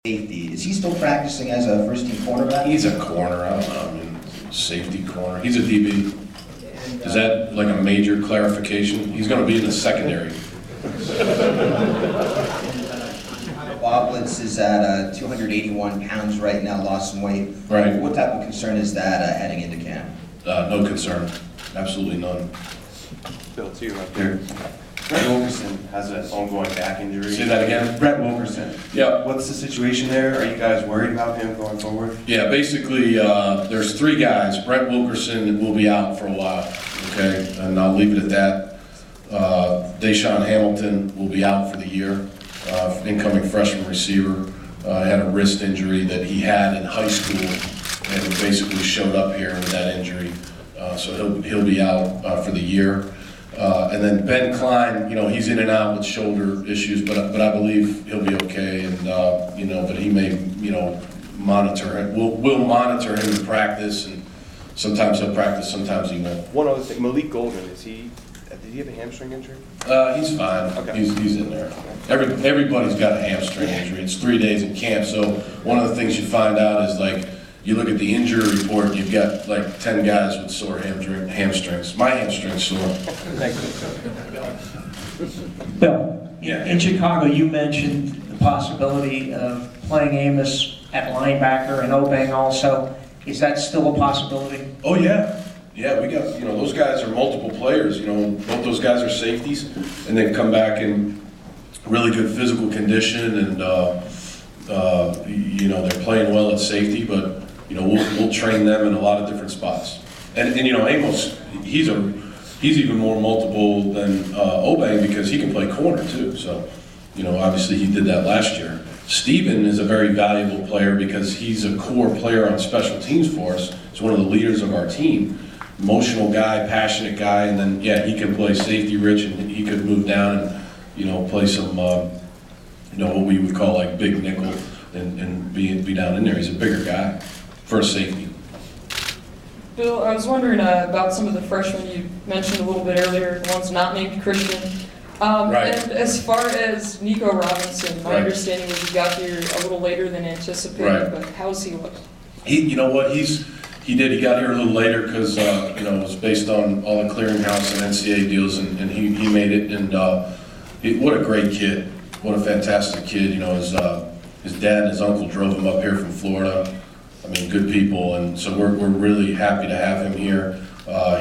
Safety. Is he still practicing as a first-team cornerback? He's a corner. I don't know. I mean, safety corner. He's a DB. Is that like a major clarification? He's going to be in the secondary. Bob Blitz is at 281 pounds right now, lost some weight. Right. What type of concern is that heading into camp? No concern. Absolutely none. Bill, to you right there. Brett Wilkerson has an ongoing back injury. Say that again? Brett Wilkerson. Yeah. What's the situation there? Are you guys worried about him going forward? Yeah, basically, there's three guys. Brett Wilkerson will be out for a while, okay? And I'll leave it at that. Deshaun Hamilton will be out for the year, incoming freshman receiver. Had a wrist injury that he had in high school and basically showed up here with that injury. So he'll be out for the year. And then Ben Klein, he's in and out with shoulder issues, but I believe he'll be okay. And but he may, monitor him. We'll monitor him in practice, and sometimes he'll practice, sometimes he won't. One other thing, Malik Golden, did he have a hamstring injury? He's fine. Okay. He's in there. Everybody's got a hamstring injury. It's 3 days in camp, so one of the things you find out is you look at the injury report, you've got 10 guys with sore hamstrings. My hamstring's sore. Bill, Yeah. in Chicago, you mentioned the possibility of playing Amos at linebacker and Obeng also. Is that still a possibility? Oh, yeah. Yeah, we got, those guys are multiple players. Both those guys are safeties, and they've come back in really good physical condition, and, they're playing well at safety, but, we'll train them in a lot of different spots. And Amos, he's even more multiple than Obeng because he can play corner too. So, obviously he did that last year. Steven is a very valuable player because he's a core player on special teams for us. He's one of the leaders of our team. Emotional guy, passionate guy, and then, yeah, he can play safety rich, and he could move down and, play some, what we would call big nickel and be down in there. He's a bigger guy for a safety. Bill, I was wondering about some of the freshmen you mentioned a little bit earlier, the ones not named Christian. Right. And as far as Nico Robinson, my Right. understanding was he got here a little later than anticipated, Right. but how's he look? He got here a little later because, it was based on all the clearinghouse and NCAA deals, and he made it, and what a great kid. What a fantastic kid. His dad and his uncle drove him up here from Florida. I mean, good people, and so we're really happy to have him here.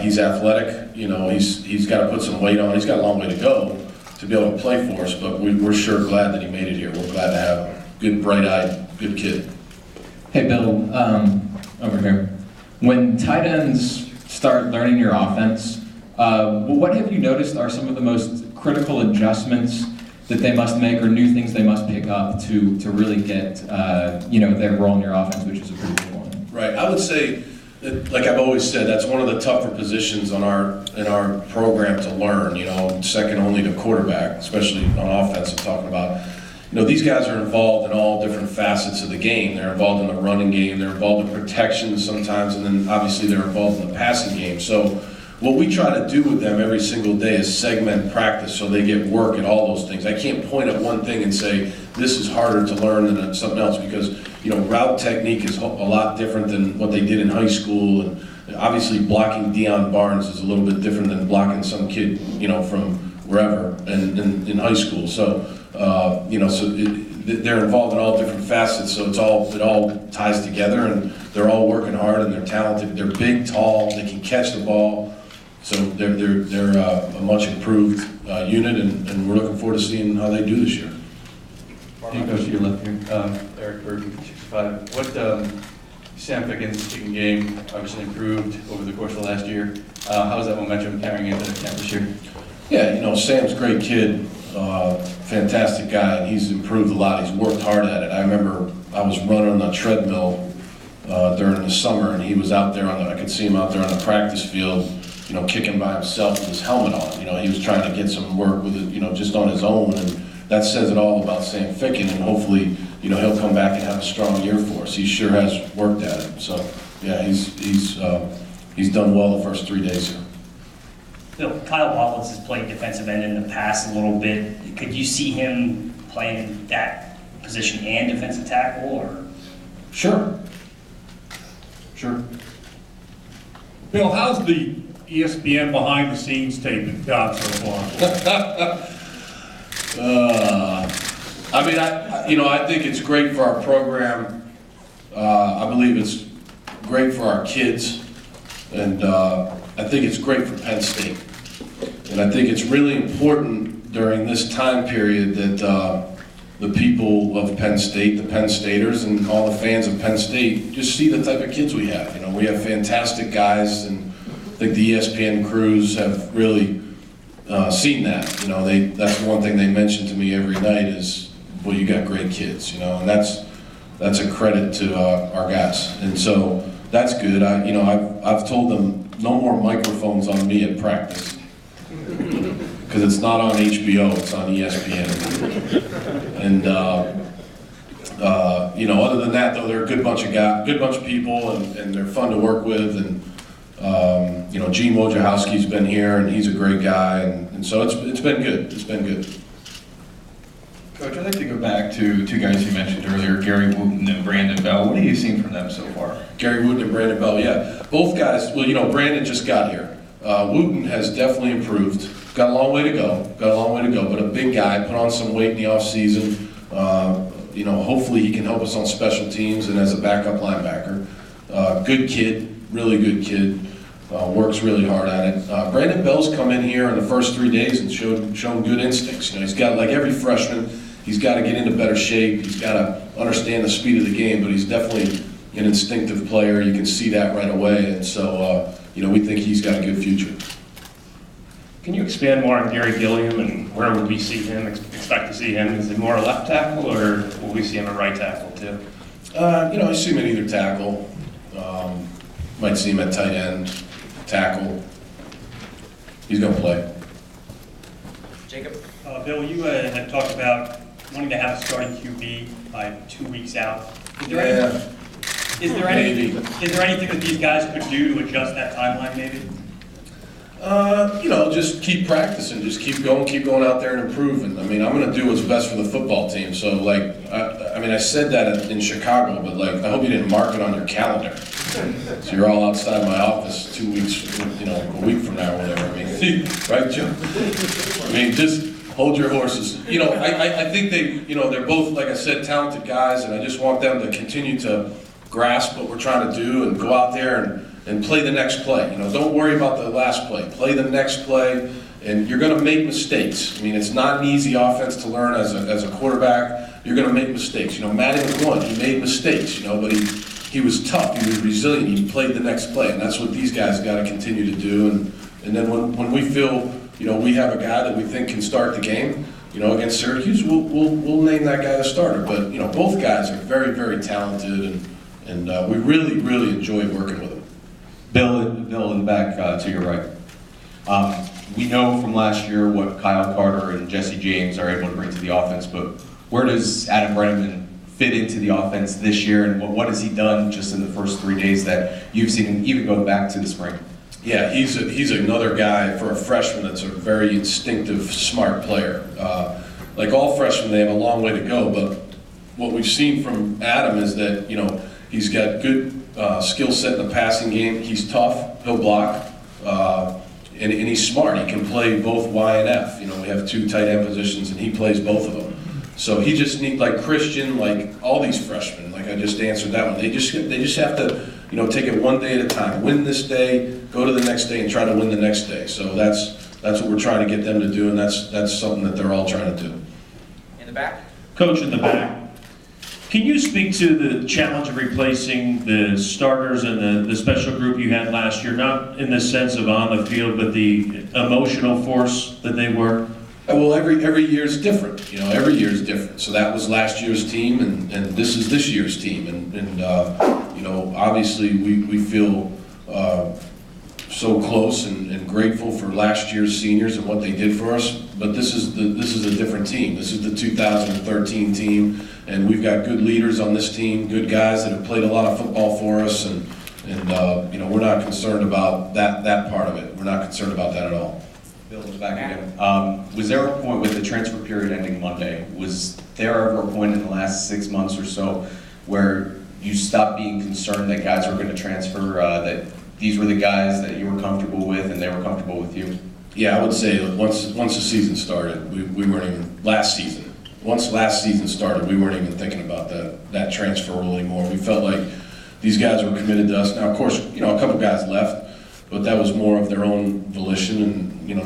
He's athletic, he's got to put some weight on. He's got a long way to go to be able to play for us, but we're sure glad that he made it here. We're glad to have him. Good, bright-eyed, good kid. Hey, Bill, over here. When tight ends start learning your offense, what have you noticed are some of the most critical adjustments that they must make, or new things they must pick up to really get their role in your offense, which is a pretty big one? Right. I would say that, like I've always said, that's one of the tougher positions in our program to learn. Second only to quarterback, especially on offense. I'm talking about. These guys are involved in all different facets of the game. They're involved in the running game. They're involved in protection sometimes, and then obviously they're involved in the passing game. So what we try to do with them every single day is segment practice so they get work at all those things. I can't point at one thing and say this is harder to learn than something else because route technique is a lot different than what they did in high school, and obviously blocking Deion Barnes is a little bit different than blocking some kid from wherever in high school. So they're involved in all different facets, so it all ties together, and they're all working hard and they're talented. They're big, tall, they can catch the ball. So they're a much improved unit, and we're looking forward to seeing how they do this year. Hey, Coach, to your left here, Eric Burke, 65. What Sam Pickens' kicking game obviously improved over the course of the last year. How's that momentum carrying into camp this year? Yeah, Sam's a great kid, fantastic guy, and he's improved a lot. He's worked hard at it. I remember I was running on the treadmill during the summer, and he was out there I could see him out there on the practice field, kicking by himself with his helmet on. He was trying to get some work with it, just on his own, and that says it all about Sam Ficken, and hopefully, he'll come back and have a strong year for us. He sure has worked at it. So, yeah, he's done well the first 3 days here. Bill, Kyle Wallace has played defensive end in the past a little bit. Could you see him playing that position and defensive tackle, or? Sure. Sure. Bill, how's the ESPN behind-the-scenes tape gone so far? I mean, I think it's great for our program. I believe it's great for our kids, and I think it's great for Penn State. And I think it's really important during this time period that the people of Penn State, the Penn Staters, and all the fans of Penn State just see the type of kids we have. You know, we have fantastic guys, and I think the ESPN crews have really seen that. You know, that's one thing they mention to me every night is, well, you got great kids, you know, and that's a credit to our guys. And so that's good. I've told them no more microphones on me at practice, because it's not on HBO, it's on ESPN. And other than that, though, they're a good bunch of guys, good bunch of people, and they're fun to work with. And Gene Wojciechowski's been here, and he's a great guy, and so it's been good. It's been good. Coach, I'd like to go back to two guys you mentioned earlier, Gary Wooten and Brandon Bell. What have you seen from them so far? Gary Wooten and Brandon Bell, yeah. Both guys, well, Brandon just got here. Wooten has definitely improved. Got a long way to go, but a big guy, put on some weight in the offseason. Hopefully he can help us on special teams and as a backup linebacker. Good kid, really good kid. Works really hard at it. Brandon Bell's come in here in the first 3 days and shown good instincts. He's got, like every freshman, he's got to get into better shape. He's got to understand the speed of the game, but he's definitely an instinctive player. You can see that right away, and so we think he's got a good future. Can you expand more on Gary Gilliam, and where would we see him, expect to see him? Is it more a left tackle, or will we see him a right tackle too? I see him at either tackle. Might see him at tight end, tackle. He's going to play. Jacob? Bill, you had talked about wanting to have a starting QB by 2 weeks out. Is there anything that these guys could do to adjust that timeline, maybe? Just keep practicing, just keep going out there and improving. I mean, I'm going to do what's best for the football team. So, I said that in Chicago, but I hope you didn't mark it on your calendar. So you're all outside my office 2 weeks, a week from now or whatever. I mean, right, Joe? I mean, just hold your horses. I think they're both, like I said, talented guys, and I just want them to continue to grasp what we're trying to do and go out there and play the next play. Don't worry about the last play. Play the next play, and you're going to make mistakes. I mean, it's not an easy offense to learn as a quarterback. You're going to make mistakes. Matty McGloin, he made mistakes, but he was tough. He was resilient. He played the next play, and that's what these guys got to continue to do. And then when we feel, we have a guy that we think can start the game, against Syracuse, we'll name that guy the starter. But both guys are very, very talented, and we really, really enjoy working with them. Bill, in the back to your right. We know from last year what Kyle Carter and Jesse James are able to bring to the offense, but where does Adam Brenneman fit into the offense this year, and what has he done just in the first 3 days that you've seen him, even going back to the spring? Yeah, he's another guy for a freshman that's a very instinctive, smart player. Like all freshmen, they have a long way to go, but what we've seen from Adam is that, he's got good skill set in the passing game. He's tough, he'll block, and he's smart. He can play both Y and F. We have 2 tight end positions, and he plays both of them. So he just needs, like Christian, like all these freshmen, like I just answered that one, they just have to, take it one day at a time. Win this day, go to the next day, and try to win the next day. So that's what we're trying to get them to do, and that's something that they're all trying to do. In the back? Coach, in the back, can you speak to the challenge of replacing the starters and the special group you had last year, not in the sense of on the field, but the emotional force that they were? Well, every year is different. Every year is different. So that was last year's team, and this is this year's team. And obviously we feel so close and grateful for last year's seniors and what they did for us. But this is a different team. This is the 2013 team, and we've got good leaders on this team, good guys that have played a lot of football for us, and we're not concerned about that part of it. We're not concerned about that at all. Bill, back again. Was there a point with the transfer period ending Monday, was there ever a point in the last 6 months or so where you stopped being concerned that guys were going to transfer, that these were the guys that you were comfortable with and they were comfortable with you? Yeah, I would say that once the season started, we weren't even, once last season started, we weren't even thinking about that transfer rule anymore. We felt like these guys were committed to us. Now, of course, you know, a couple guys left, but that was more of their own volition, and you know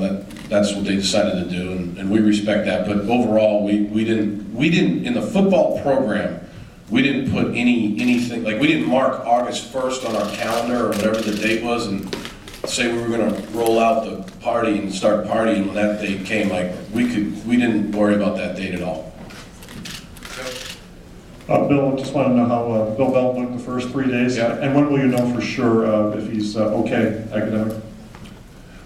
that's what they decided to do, and we respect that. But overall, we didn't in the football program, we didn't put anything, like we didn't mark August 1st on our calendar or whatever the date was and say we were going to roll out the party and start partying when that date came. Like we didn't worry about that date at all. Bill, just want to know how Bill Belt looked the first 3 days, and when will you know for sure if he's okay academically?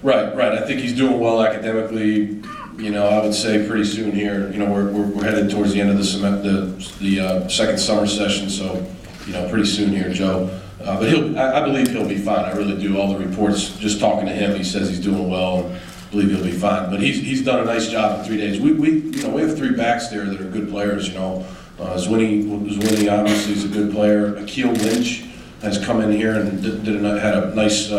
Right. I think he's doing well academically. You know, I would say pretty soon here. You know, we're headed towards the end of the second summer session, so you know, pretty soon here, Joe. But I believe he'll be fine. I really do. All the reports, just talking to him, he says he's doing well. And I believe he'll be fine. But he's done a nice job in 3 days. We have 3 backs there that are good players. You know. Zwinny obviously is a good player. Akeel Lynch has come in here and had a nice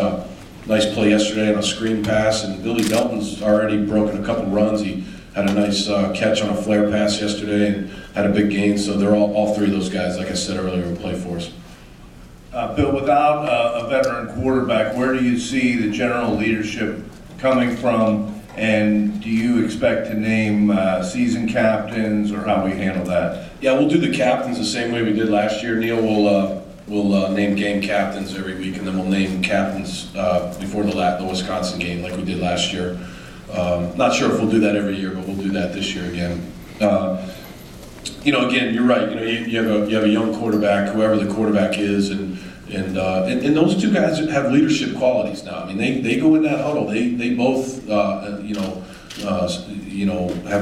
play yesterday on a screen pass, and Billy Belton's already broken a couple runs. He had a nice catch on a flare pass yesterday and had a big gain. So they're all 3 of those guys, like I said earlier, will play for us. Bill, without a veteran quarterback, where do you see the general leadership coming from? And do you expect to name season captains, or how we handle that? Yeah, we'll do the captains the same way we did last year. Neil will name game captains every week, and then we'll name captains before the Wisconsin game like we did last year. Not sure if we'll do that every year, but we'll do that this year again. You know, again, you're right. You know, you have a young quarterback, whoever the quarterback is, and those 2 guys have leadership qualities now. I mean, they go in that huddle. They both have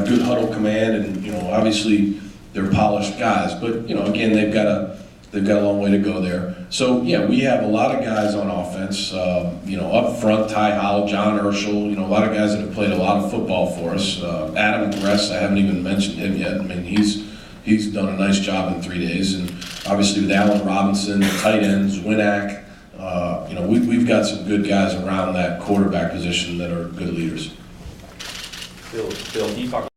good huddle command, and you know, obviously they're polished guys. But you know, again, they've got a long way to go there. So yeah, we have a lot of guys on offense. You know, up front, Ty Howell, John Urschel. You know, a lot of guys that have played a lot of football for us. Adam Gress, I haven't even mentioned him yet. I mean, he's done a nice job in 3 days, and obviously with Allen Robinson, the tight ends, Winack, you know, we've got some good guys around that quarterback position that are good leaders. Bill, you talked